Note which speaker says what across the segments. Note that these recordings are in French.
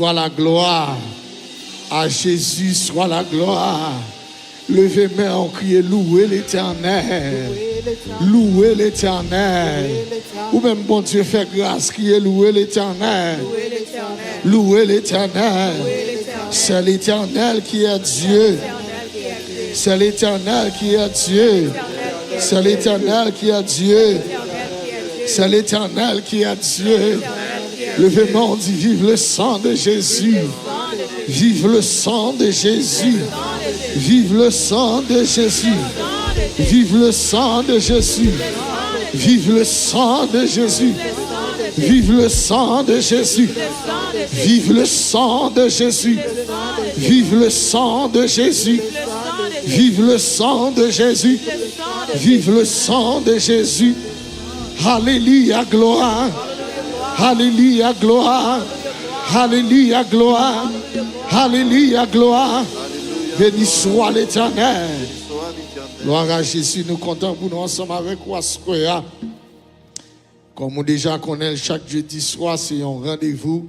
Speaker 1: Soit la gloire. À Jésus soit la gloire. Levez main, on crie louez l'Éternel. Louez l'Éternel. Ou même bon Dieu fait grâce, criez louez l'Éternel. Louez l'Éternel. C'est l'Éternel qui est Dieu. C'est l'Éternel qui est Dieu. C'est l'Éternel qui est Dieu. C'est l'Éternel qui est Dieu. Levez main, on dit vive le sang de Jésus. Vive le sang de Jésus. Vive le sang de Jésus. Vive le sang de Jésus. Vive le sang de Jésus. Vive le sang de Jésus. Vive le sang de Jésus. Vive le sang de Jésus. Vive le sang de Jésus. Vive le sang de Jésus. Alléluia, gloire. Alléluia, gloire. Alléluia, gloire. Alléluia, gloire. Béni soit l'Éternel. Gloire à Jésus, nous comptons pour nous ensemble avec Wasquoya. Comme on déjà connaît, chaque jeudi soir, c'est un rendez-vous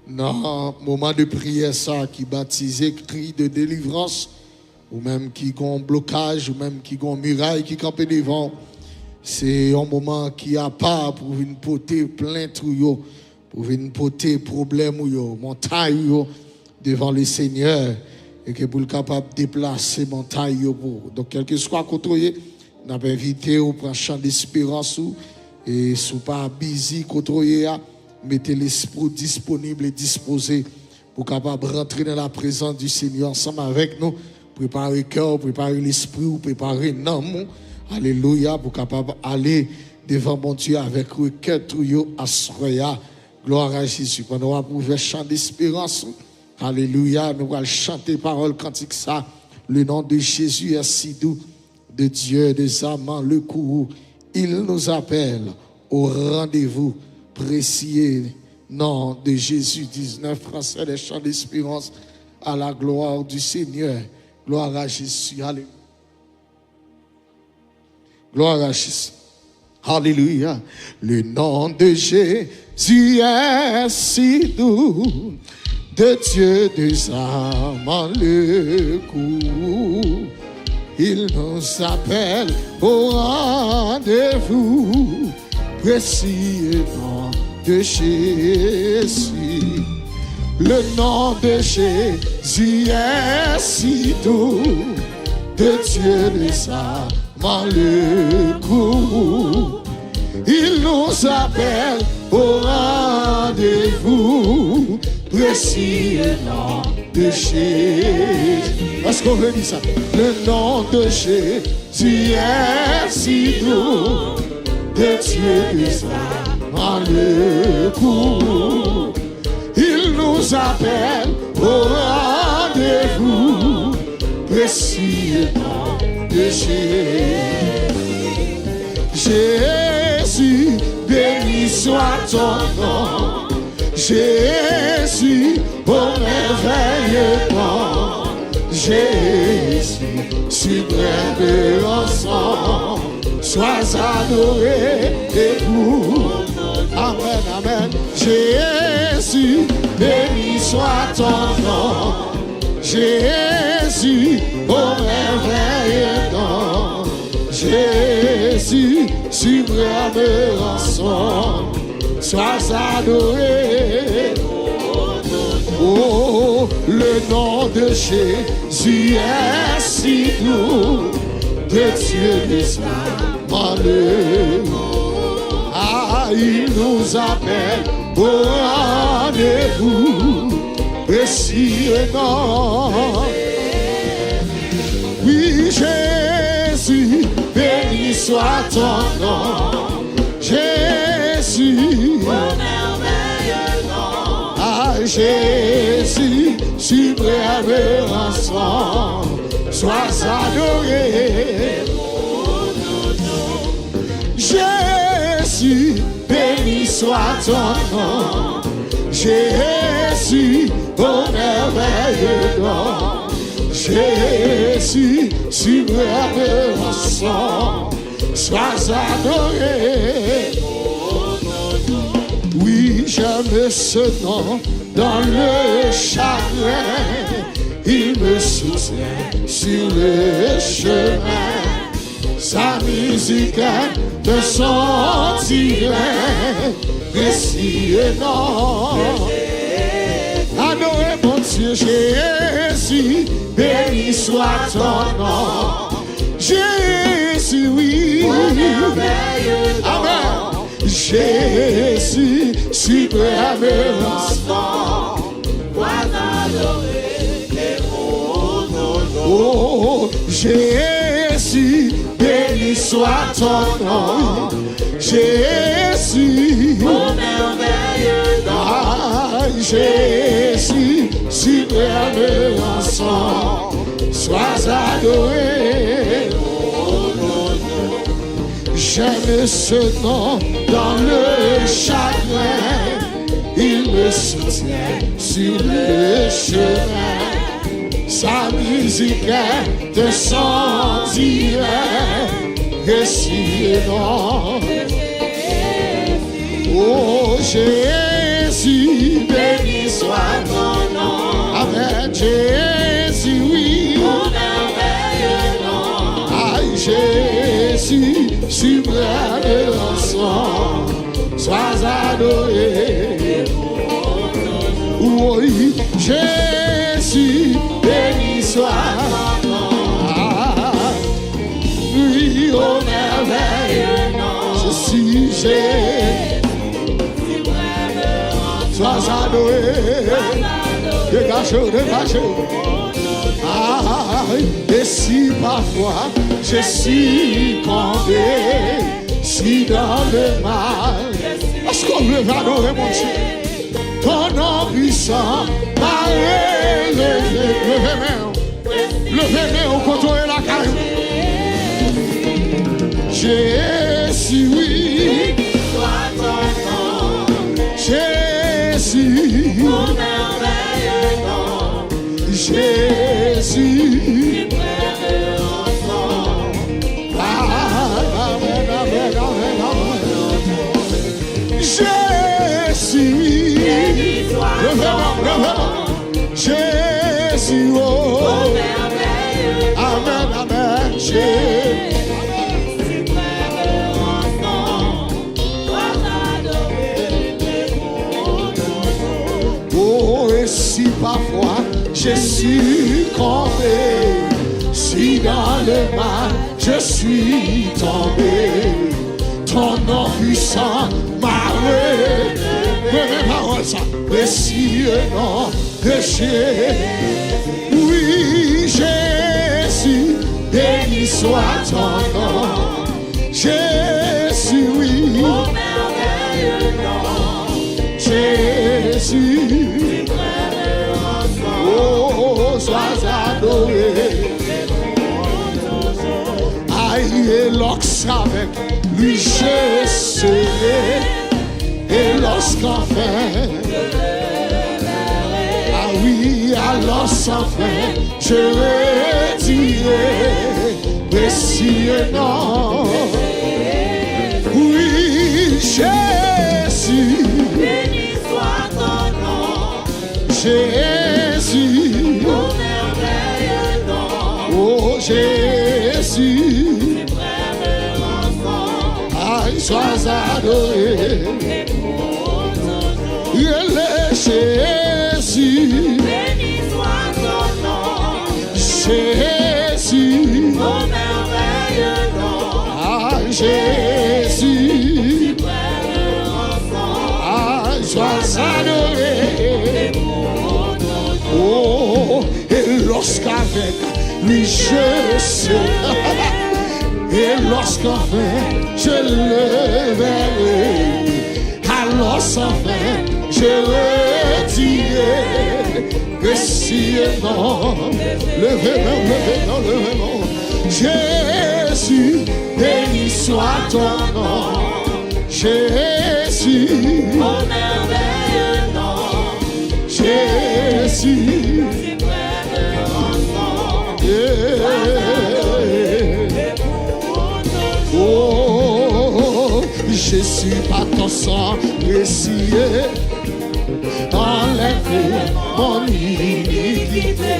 Speaker 1: dans un moment de prière, ça, qui baptisé, cri de délivrance, ou même qui a un blocage, ou même qui a une muraille qui campe devant. C'est un moment qui a part pour une porter plainte ou pour une porter problème ou montagne devant le Seigneur. Et que pour le capable de déplacer montagne pour. Donc, quel que soit côté, nous avons invité au prendre champ d'espérance et si vous pas busy côté, mettez l'esprit disponible et disposé pour capable rentrer dans la présence du Seigneur ensemble avec nous, préparer le cœur, préparer l'esprit, préparer l'âme. Alléluia, pour capable aller devant mon Dieu avec le cœur tout à soya. Gloire à Jésus. Pendant qu'on va ouvrir champ d'espérance. Alléluia, nous allons chanter parole cantique ça. Le nom de Jésus est si doux, de Dieu, des amants, le courroux. Il nous appelle au rendez-vous précieux. Nom de Jésus, 19 Français, des chants d'espérance à la gloire du Seigneur. Gloire à Jésus. Alléluia. Gloire à Jésus. Alléluia. Le nom de Jésus est si doux. De Dieu des âmes le coup, il nous appelle au rendez-vous, précieux nom de Jésus. Le nom de Jésus est si doux, de Dieu des âmes le coup, il nous appelle au rendez-vous. Précieux nom de Jésus. Est-ce qu'on veut dire ça? Le nom de Jésus est si doux, de Dieu des âmes le coup. Il nous appelle au rendez-vous. Précieux nom de Jésus. Jésus, béni soit ton nom. Jésus, au merveilleux Jésus, suprême de l'ensemble, sois adoré et pour. Amen, amen. Jésus, béni soit ton nom. Jésus, au merveilleux nom. Jésus, suprême de l'ensemble, sois adoré. Oh, le nom de Jésus est si doux, de Dieu des âmes le coup. Ah, il nous appelle au rendez-vous, précieux nom. Oui, Jésus, béni soit ton nom. Jésus, ah Jésus, suprême ensemble, sois adoré. Jésus, béni soit ton nom. Jésus, au merveilleux nom. Jésus, suprême ensemble, sois adoré. Oui, j'aime ce nom dans le chagrin. Il me soutient sur le chemin. Sa musique de son tirant, récit et non. Adorez mon Dieu Jésus, béni soit ton nom. Jésus, oui. Amen. Jésus, suprême enfant, toi adoré et oh, Jésus, béni soit ton nom. Jésus, mon merveilleux nom. Ah, Jésus, suprême enfant, sois adoré. J'aime ce nom dans le chagrin. Il me soutient sur le chemin. Sa musique de son tirant, récit et non. Oh Jésus, béni soit ton nom. Amen. Jésus, oui. Mon merveilleux nom. Aïe, Jésus, suprême enfant, sois adoré. Oui, Jésus, béni soit ton nom. Oui, oh merveilleux nom. Je suis Jésus, sois adoré. Dégagez. Et si parfois je suis condamné, si dans le mal, est-ce qu'on veut adorer mon Dieu? Ton nom puissant m'a élevé. Levez-moi au coteau et la caille. Jésus, oui. Sois ton nom. Jésus, mon merveilleux nom. Jésus, Jésus, Jésus, oh, amen, amen, Jésus. Oh, et si parfois je suis tombé, si dans le mal je suis tombé, ton nom puissant m'a relevé. Précieux nom de Jésus. Oui, Jésus, béni soit ton nom. Jésus, oui. Mon merveilleux nom. Jésus, oh, sois adoré. Aïe, et avec lui je serai. Et lorsqu'enfin, ah oui, alors sans fin, je redirai, précieux nom. Oui, Jésus, béni soit ton nom. Jésus, mon merveilleux nom. Oh Jésus, aïe, sois adoré. Jésus, béni soit ton nom. Jésus, mon merveilleux nom. Ah, Jésus, ah, sois adoré. Oh, et lorsqu'avec lui je serai, et lorsqu'enfin je le verrai, alors sans fin je retirai, précieux nom, levez-moi, Jésus, béni soit ton nom, Jésus, mon merveilleux nom, Jésus, oh, Jésus, par ton sang, précieux, enlève mon iniquité.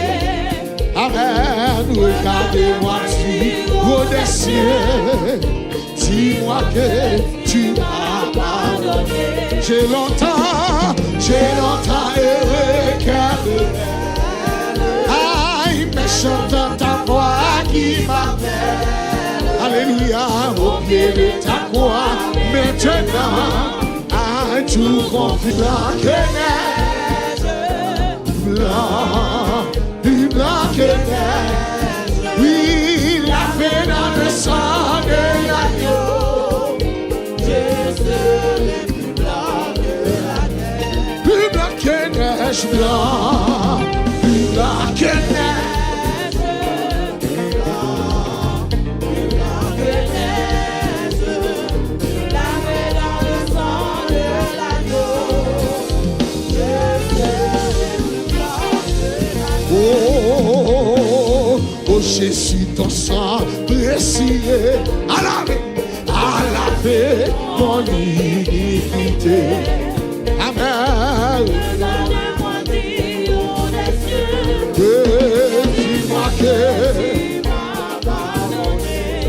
Speaker 1: Amen, regardez-moi sur des cieux, dis-moi que tu m'as pardonné. J'ai longtemps regardé. Aïe, mais j'entends ta voix qui m'appelle. Alléluia, au pied de ta croix, maintenant, à tout conflit, plus blanc que neige. Oui, la paix dans le sang de l'agneau. Jésus est plus blanc que la neige. Plus blanc que neige, blanc. Plus blanc que neige. Plus blanc que neige. La paix dans le sang de l'agneau. Oh, Jésus, ton sang précieux à laver mon iniquité. Amen. Dis-moi que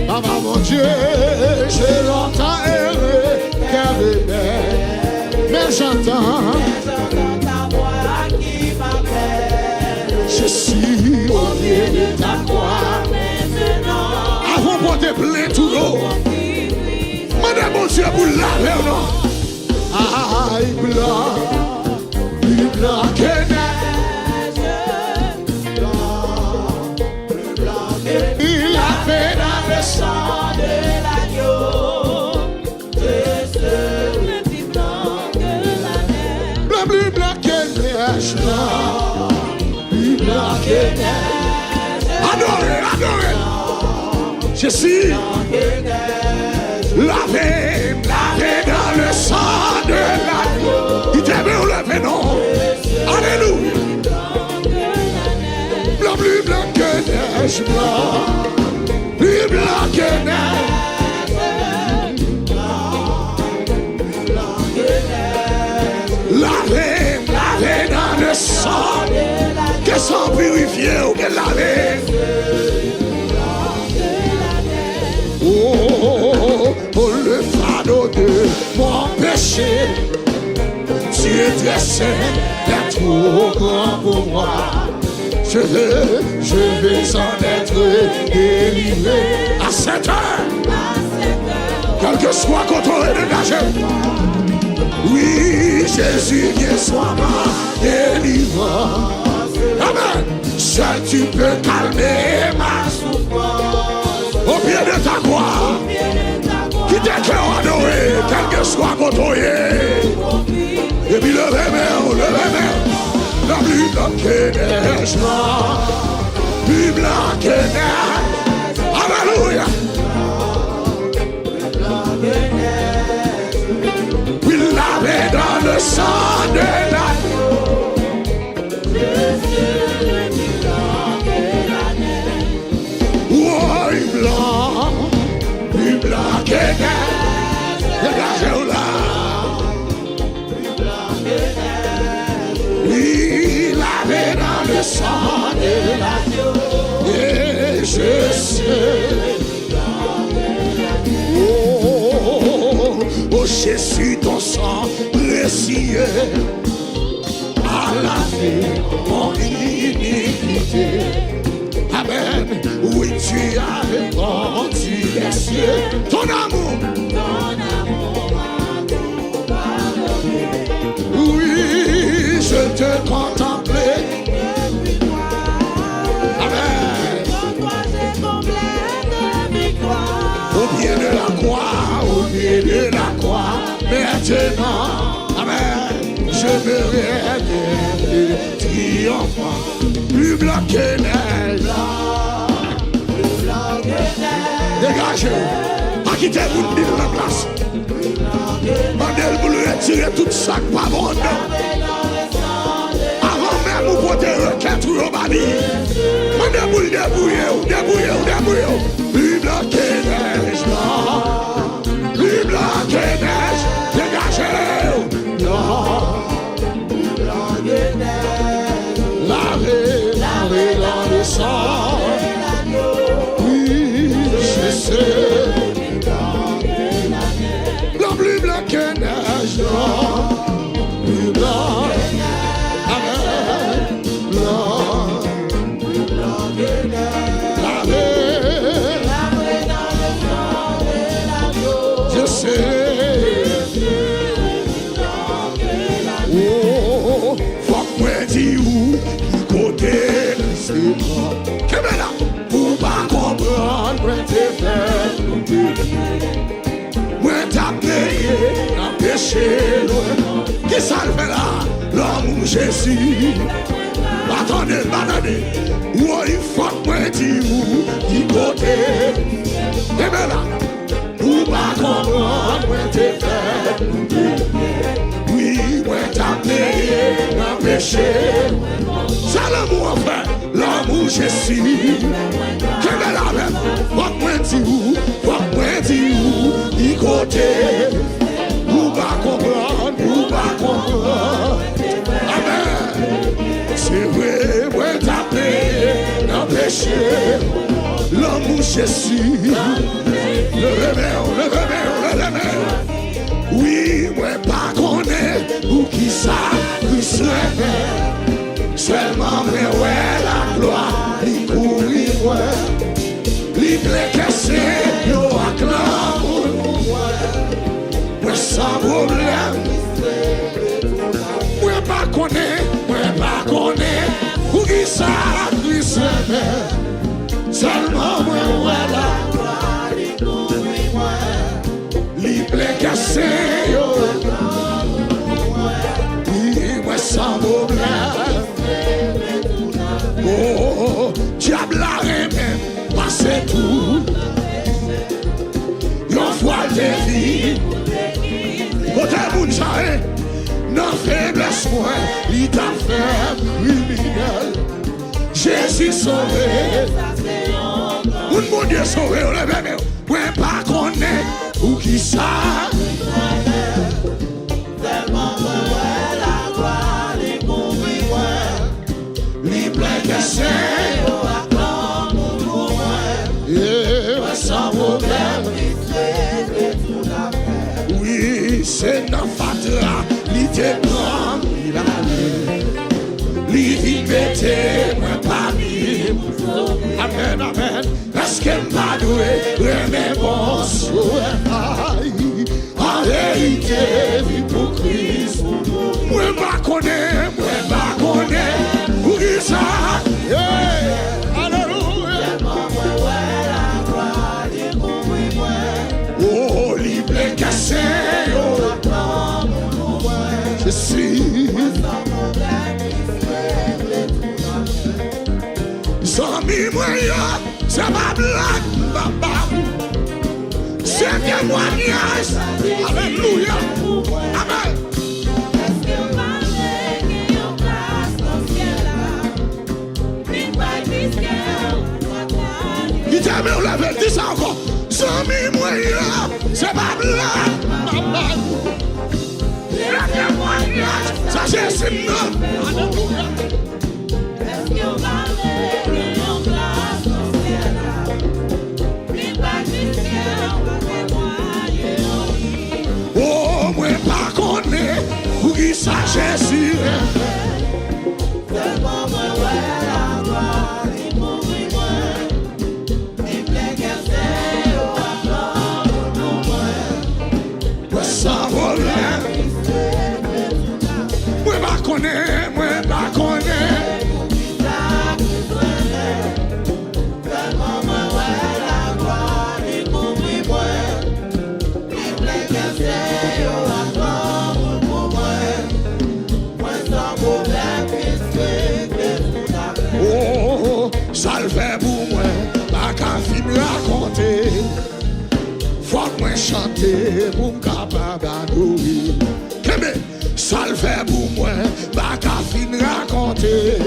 Speaker 1: maman, mon Dieu, j'ai longtemps erré, car est belle, mais j'entends ta voix qui m'appelle. Je suis au pied de ta croix maintenant. Avant pour te plaire tout l'eau, madame mon Dieu pour laver non. Aïe blanc, plus blanc que neige, plus blanc que neige. Il a fait dans le sang de l'agneau. Jésus plus blanc que la neige. Blanc, plus blanc que neige, blanc. Plus blanc que neige. Adorez, adorez. Je suis lavé, lavé dans le sang de l'agneau. Il t'aime au lever, non? Alléluia. Blanc, plus blanc que neige, blanc. Plus blanc que neige. Lavé, lavé dans le sang. Que sang purifié ou que lavé. Oh, le fardeau de mon péché, tu es très saint, t'es trop grand pour moi. Je vais en être délivré à cette heure. Quel que soit contre le dégagé. Oui, Jésus, viens sois ma délivrance. Amen. Seul tu peux calmer ma souffrance. Au pied de ta croix, qui t'es cœur adoré, quel que soit contre et puis le main, la plus blanc que neige, plus blanc que neige. Alléluia. Oui, lavé dans le sang de l'agneau. Oui, blanc, plus blanc que neige. Dégagez-vous là. Oui, lavé dans le sang de l'agneau. Et je sais. Oh, Jésus, ton sang précieux a lavé mon iniquité. Amen. Oui, tu as répondu les cieux. Ton amour m'a tout pardonné. Oui, je te contemplais. Amen. Pour toi, j'ai complète victoire. Au pied de la croix, au pied de la croix. Maintenant, amen, je me réveille triomphant. Plus blanc que neige. Plus blanc que neige. Dégagez. Pas quitter vous dire la place. Mandel vous le retirer tout ça pas bon. Avant même vous porter requête ou robani. Mandel vous le débrouiller. Plus blanc que neige. Plus blanc que neige. Dégagez. sang. Oui, je sais. Blanc, plus blanc que neige, blanc, plus blanc. Amen. Blanc, plus blanc que neige. Lavé dans le sang de l'agneau. Je sais. Oh, faut que moi dis où, qui côté c'est moi. Qu'est-ce que là? Pour pas comprendre, moi t'es fait oublier. Moi t'as payé, t'as péché loin. Qui ça le fait là? L'homme Jésus. Attendez, attendez. Oh, il faut que moi dis où, qui côté. Qu'est-ce que là? Pour pas comprendre, moi t'es fait oublier. Oui, moi t'as payé, t'as péché. C'est l'amour, frère, l'amour Jésus. Que de la même, faut que moi dis où, faut que moi dis où, du côté. Pour pas comprendre, pour pas comprendre. Amen. C'est vrai, moi t'as payé, t'as péché. L'amour Jésus. Le remède. Oui, moi pas connaître ou qui ça, qui se révèle. Seulement, mais ouais, la gloire, il courit, ouais. Il plaît que c'est, yo, acclame, ouais. Sans problème. Moi pas connaître ou qui ça, qui se révèle. Seulement, moi ouais, la gloire, il courit, ouais. Il plaît que c'est, yo. Oui, moi sans problème. Oh, diable a même passé tout. Yon fois de vie. Côté moun chahé, non faiblesse moi, il t'a fait criminel. Jésus sauvé. Mon Dieu sauvé, on lève même. Moi pas connaître ou qui ça. Tellement ouais la gloire, il couvrit ouais. Il plaît que c'est au acclame pour moi. Et sans problème. Oui, c'est dans fatra, il te prend, il a allé. Il vit bêter, moi pas mis. Amen, amen. Est-ce que m'a doué, remets mon souhait. En vérité, l'hypocrisie. Moi pas connaître, où qui ça? Alléluia. Oh, libre cassé, je suis. Zami moyen, c'est ma blague, papa. C'est un témoignage. Alléluia. Amen. Est-ce que ma mère qui en place dans ce ciel-là? Une bague il t'a mis au level, dis ça encore. Zami moyen, c'est ma blague, papa. C'est un témoignage. Ça c'est simple. Alléluia. Est-ce que ma oh, moi pas connaître ou qui ça Jésus. Tellement moi ouais la gloire, il mourit moi. Il plaît que c'est au acclame pour moi. Moi sans problème. Moi pas connaître, tellement moi ouais la gloire, il mourit moi. Il plaît que c'est au acclame pour moi. Moi sans problème, oh, ça le fait pour moi, pas qu'à finir raconter. Faut que moi chanter pour me capable d'adorer. Ça le fait pour moi, pas qu'à finir raconter.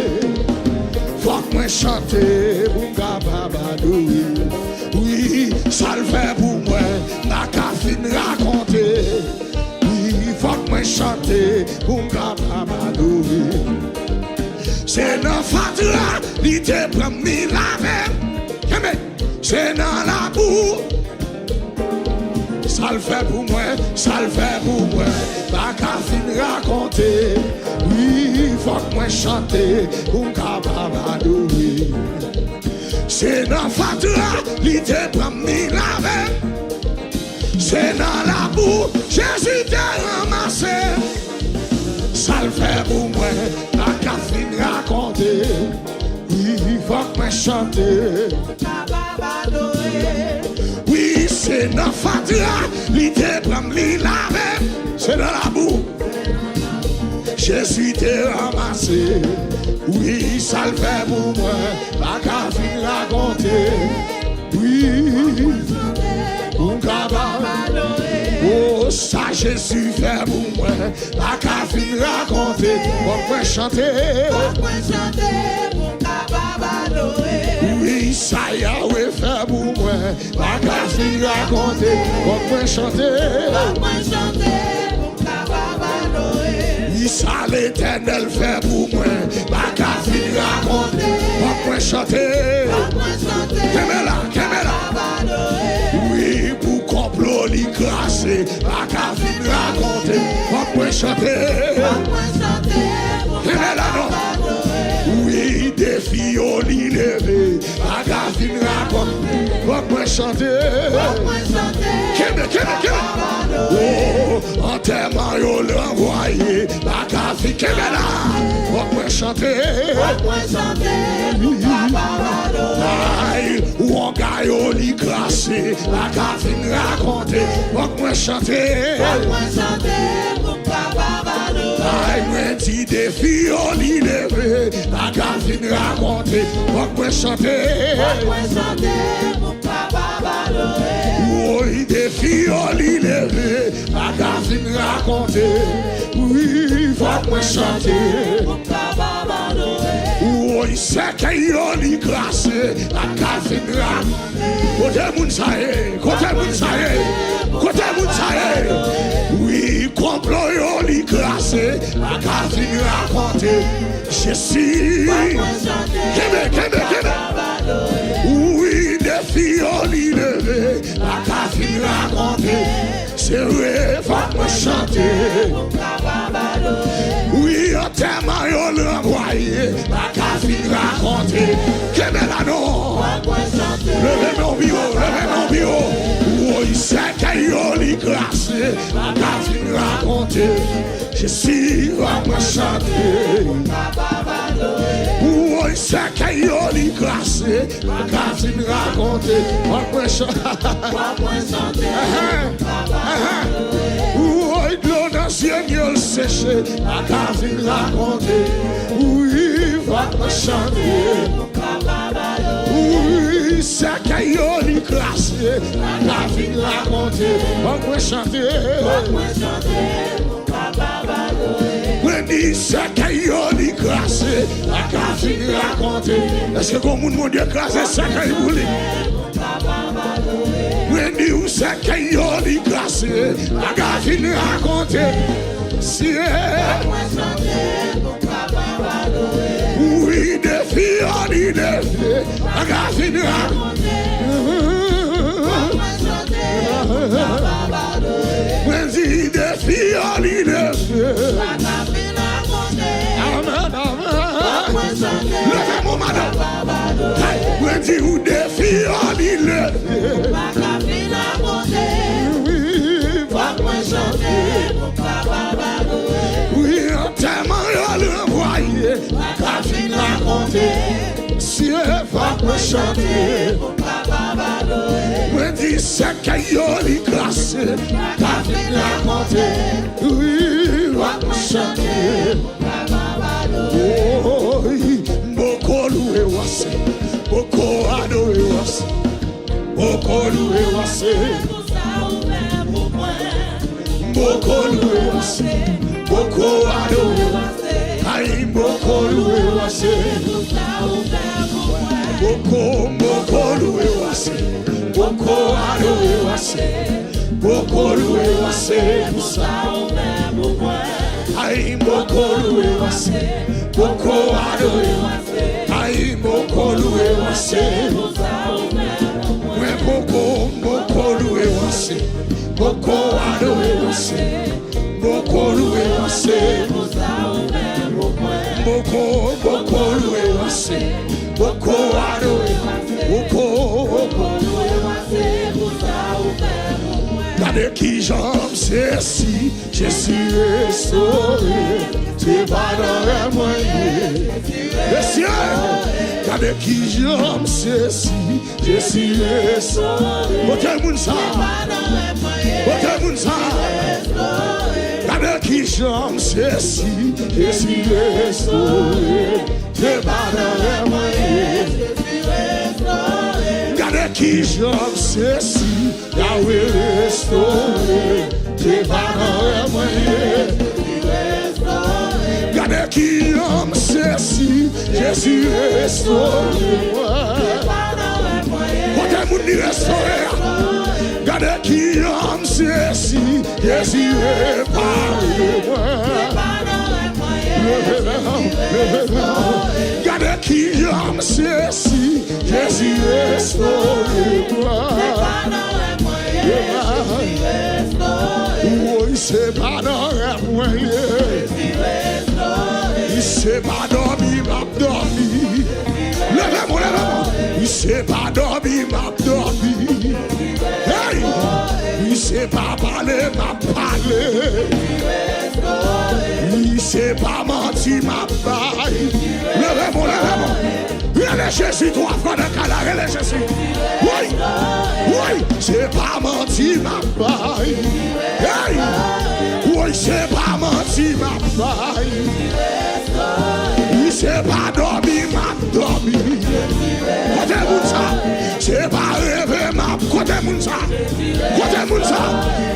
Speaker 1: Faut que moi chanter pour me capable d'adorer. Oui, ça le fait pour moi, pas qu'à finir raconter. Oui, faut que moi chanter pour me capable d'adorer. C'est dans fatra, il te prend ni la même. C'est dans la boue. Ça le fait pour moi, ça le fait pour moi. Pas qu'à fin raconter. Oui, faut que moi chanter. Pour capable adorer. C'est dans fatra, il te prend ni la même. C'est dans la boue, Jésus t'a ramassé. Ça le fait pour moi, la Catherine raconter. Oui, il faut que moi chanter. Oui, c'est dans Fatra, l'idée prend la même. C'est dans la boue, Jésus t'a ramassé. Oui, ça le fait pour moi, la Catherine raconter. Oui, oh, ça Jésus fait pour moi. La cafine raconter, pour moi chanter. Oui, ça Yahweh fait pour moi. La cafine raconter, pour moi chanter. Oui, ça l'Éternel fait pour moi. La cafine raconter, pour moi chanter. Kemela. Oui, pour complot li crassé, la cafine raconter, pour moi chanter. Kemela non. Oui, des filles li levé, la cafine raconter, pour moi chanter. Kemela. Oh, enterrement yo l'envoyé, la cafine Kemela, pour moi chanter. Aïe, ou on gagne li crassé, la cafine raconter, pour moi chanter. Aïe, moi dit des filles li levé, la cafine raconter, pour moi chanter. Oui, des filles li levé, la cafine raconter. Oui, faut moi chanter. Oui, c'est qu'il y a li crassé, la cafine raconter. Côté moun sa ye. Oui, complot yo li crassé, la cafine raconter. Jésus, Kébé. Oui, des filles li levé, la cafine raconter. C'est vrai, faut me chanter. Oui, enterrement yo l'envoyé, la cafine raconter. Kébé la non. Levez mon bureau. Oui, c'est qu'il y a li crassé, la cafine raconter. Jésus va me chanter. Oui, c'est qu'il y a li crassé, la cafine raconter. Va me chanter. Oui, l'eau dans le ciel séché, la cafine raconter. Oui, va me chanter. Oui, c'est qu'il y a li crassé, la cafine raconter. Va me chanter. Wendy, c'est qu'il y a li crassé, la cafine raconter. Est-ce que comme mon Dieu crassé, c'est qu'il y a li? Wendy, où c'est qu'il y a li crassé, la cafine raconter. Si oui, des filles, li levé, la cafine raconter. Wendy, des filles, li levé. Amen. Levez mon madame. Wendy, ou des filles, li levé. Oui, enterrement yo l'envoyé, la cafine raconter. Si elle va me chanter. Moi dis c'est qu'il y a li crassé, la cafine raconter. Oui, va me chanter. Oh, beaucoup loué wassé, beaucoup adoré wassé, beaucoup loué wassé. Beaucoup loué wassé, beaucoup adoré. Aïe, beaucoup loué wassé. Beaucoup loué wassé, beaucoup adoré wassé, beaucoup loué wassé. Aïe, beaucoup loué wassé, Boko adore, aïe, boko loué, wassé. Ouais, boko loué, wassé. Boko adore, wassé. Boko loué, wassé. Boko loué, wassé. Boko adore, boko loué, wassé. Gade qui j'aime, c'est si je suis restauré. C'est pas dans les moyens. Les cieux, gade qui j'aime, c'est si je suis restauré. Côté moun ça, côté moun ça. Gade qui j'aime, c'est si je suis restauré. C'est pas dans les moyens. Gade qui j'aime, c'est si Yahweh restauré. C'est pas dans les moyens. Gade qui j'aime, c'est si Jésus restauré. Côté moun ni restauré. Gade qui j'aime, c'est si Jésus réparé. Gade qui j'aime, c'est si Jésus restauré. Oui, c'est pas dans les moyens. Il s'est pas dormi, m'a dormi. Levez-moi, levez-moi. Il s'est pas dormi, m'a dormi. Hey! Il s'est pas parlé, m'a parlé. Il s'est pas menti, m'a baillé. Levez-moi, levez-moi. Relais Jésus, toi, frère de Kala, relais Jésus. Oui, oui, c'est pas menti, m'a baillé. Hey! Oui, c'est pas menti, m'a baillé. Oui, c'est pas dormi, m'a dormi. Côté moun ça, c'est pas rêvé, m'a côté moun ça. Côté moun ça,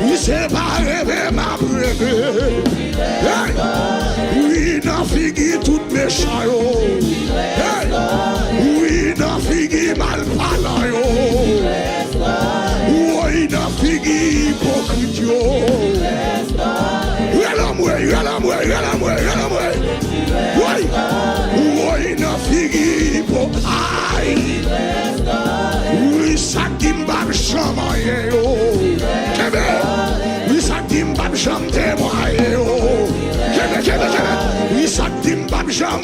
Speaker 1: oui, c'est pas rêvé, m'a rêvé. Hey! Oui, n'a figi tout méchant yo. Hey! Oui, n'a figi mal parlant yo. Oui, n'a figi hypocrite yo. Oui, oui, n'a figi hypocrite. Oui, ça qui m'bam chamaye yo. Kebe, oui, ça qui m'bam cham témoye yo. Kebe, oui, ça qui m'bam cham.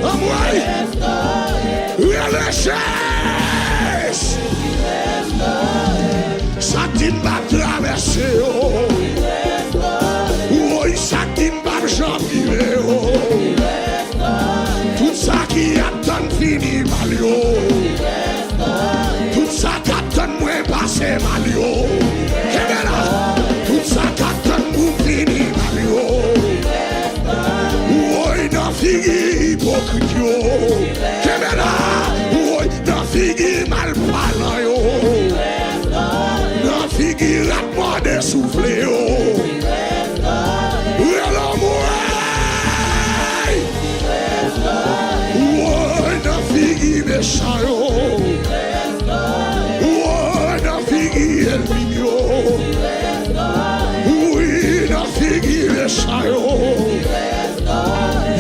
Speaker 1: Amouai, oui, le chef. Ça qui m'bam traversé yo. Oui, ça qui m'bam cham vive yo. Tout ça qui attend fini mal yo. Tout ça qui attend moi passer mal yo. Kebe là, tout ça qui attend moi fini mal yo. Oui, n'a figi hypocrite yo. Kebe là, oui, n'a figi mal parlant yo. N'a figi rat-moi de souffler yo. Oui, alors moi. Oui, n'a figi méchant yo. Oui, n'a figi ennemi yo. Oui, n'a figi méchant yo.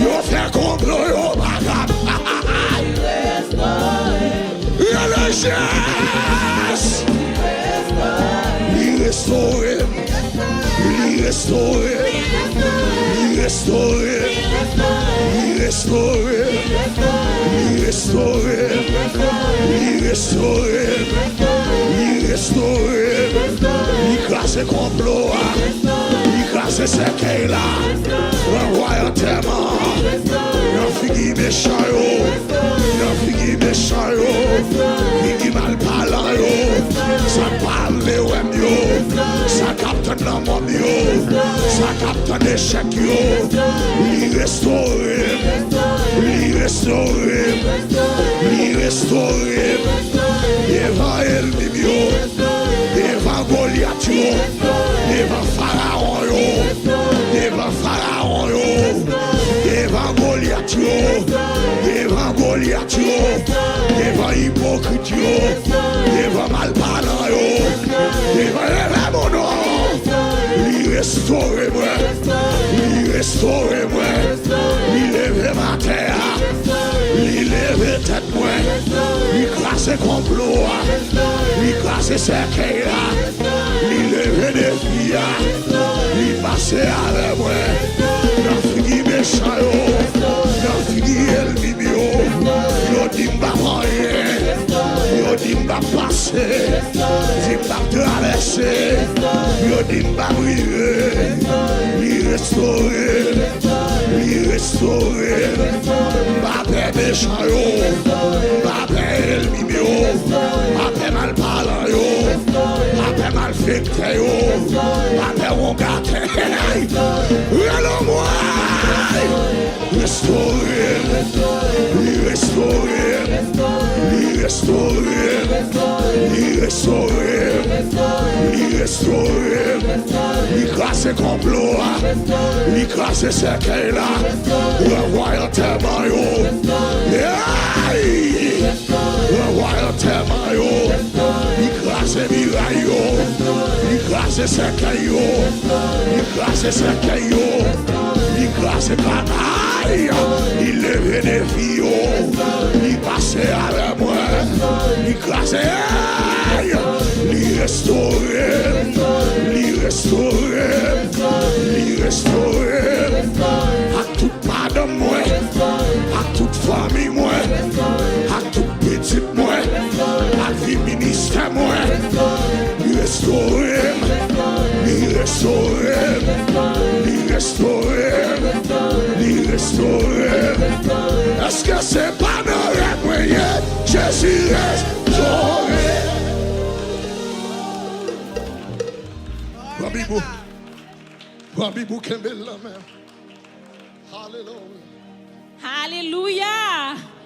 Speaker 1: Yo fait complot yo bagab. Yo le chasse. Li restauré. Li restauré. Li restauré. Li restauré. Li restauré. Li restauré. Li restauré. Li crase complot. Li crase sekey là. Renvoie en terre. Yon figi méchant yo. Yon figi méchant yo. Figi mal parlant yo. Ça parle de wem yo. Ça capte dans mon yo. Ça capte d'échec yo. Li restauré. Li restauré. Li restauré. Devant ennemi yo. Devant Goliath yo. Devant Pharaon yo. Devant Pharaon yo. Devant Goliath yo. Devant Goliath yo. Devant hypocrite yo. Devant malparlant yo. Devant mon nom. Li restauré moi. Li restauré moi, il lève ma terre, il lève tête moi, il casse complot, il casse cercueil, il lève des filles, il passe avec moi, il finit méchant, il finit ennemi, il dit m'a rien, il dit m'a passé, il m'a traversé, il dit m'a brûlé, il restauré, ma paix méchant, ma paix ennemi, ma paix mal parlant, ma paix mal fait, ma paix on gâte, allons-moi, restaurer, il casse complot, il casse cercueil là, le royauté maillot, le royauté maillot, il casse miraillot, il casse cercueil, il casse cercueil, il casse canaille, il lève des filles, il passe avec moi, il casse, il restaure, à toute madame moi, à toute famille moi, à toute petite moi, à vie ministère moi, il restaure. Est-ce que c'est pas nos rêves, je suis restauré? Alléluia.
Speaker 2: Alléluia.